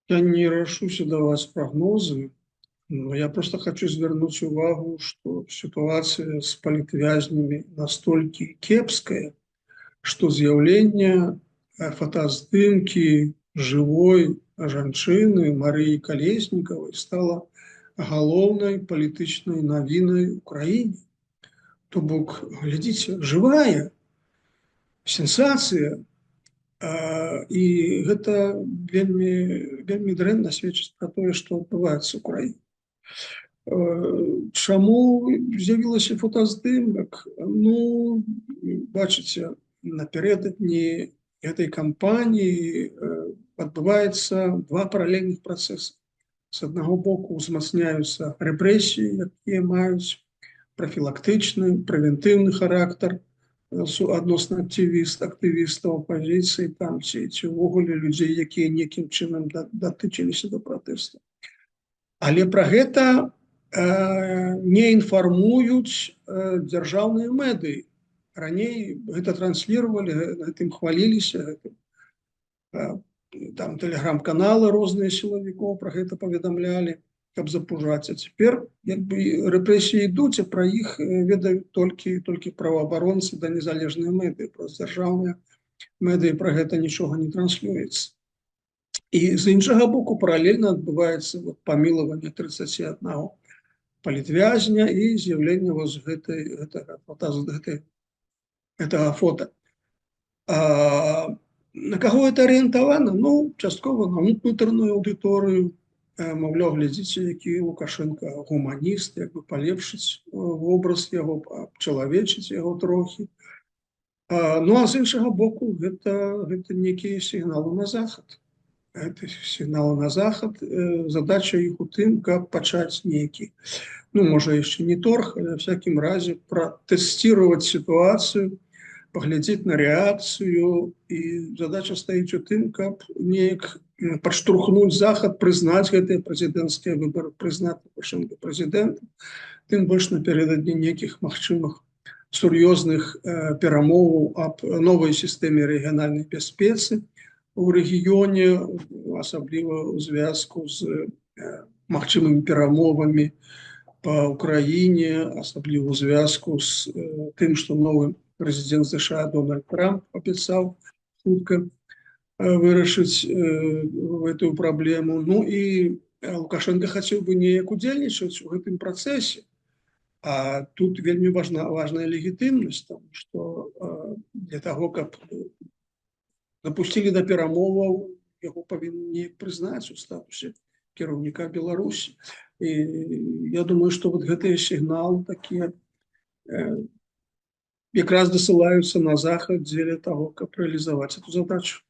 Я не рашуся даваць прогнозы, но я просто хочу звернуть увагу, что ситуация с палітвязнямі настолькі кепская, что з'яўленне фотаздымкі живой жанчыны Марыі Калеснікавай стала галоўнай палітычнай навінай у краіне. То бок, глядзіце, живая сенсацыя, і гэта вельмі дрэнна сведчыць пра тое, што адбываецца ў краіне. Чаму з'явілася фотаздымак? Ну, бачыце, напярэдадні гэтай кампаніі адбываецца два паралельных працэсы. З аднаго боку узмацняюцца рэпрэсіі, якія маюць профілактычны, прэвентыўны характар адносна актывістаў апазіцыі там ці ўвогуле людзей, якія нейкім чынам датычыліся да пратэсту. Але пра гэта не інфармуюць дзяржаўныя медыі. Раней гэта транслировали, гэтым хваліліся, там тэлеграм-каналы розныя сілавікоў пра гэта паведамлялі, каб запужаць. А цяпер рэпрэсіі ідуць, а пра іх ведаюць толькі праваабаронцы да незалежныя медыі. Проста дзяржаўныя медыі пра гэта нічога не транслюецца. І з іншага боку паралельна адбываецца памілаванне 31 палітвязня і з'яўленне гэтага фота. На каго это арыентавана? Ну, часткова на унутраную аўдыторыю. Маўляў, глядзіце, які Лукашенко гуманіст, як бы палепшыць вобраз яго, абчалавечыць яго трохі. Ну, а з іншага боку, гэта некія сігналы на захад. Гэта сігналы на захад. Задача іх у тым, каб пачаць нейкі, ну, можа, яшчэ не торг, але ў всякім разе пратэсціраваць сітуацыю, паглядзець на рэакцыю, і задача стаіць у тым, каб неяк падштурхнуць захад, прызнаць гэтыя прэзідэнцкія выбары, прызнаць Лукашенка прэзідэнтам, тым больш напярэдадні нейкіх магчымых сур'ёзных перамоваў аб новай сістэме рэгіянальнай бяспецы у рэгіёне, асабліва ў звязку з магчымымі перамовамі па Украіне, асабліва ў звязку з тым, што новы прэзідэнт США Дональд Трамп абяцаў хутка вырашыць гэтую праблему. Ну і Лукашенко хацеў бы неяк удзельнічаць у гэтым працэсе. А тут вельмі важная легітымнасць, тому што для таго, каб запусцілі да перамоваў, яго павінны неяк прызнаць у статусе кіраўніка Беларусі. І я думаю, што вот гэтыя сігналы такія якраз дасылаюцца на захад дзеля таго, каб рэалізаваць эту задачу.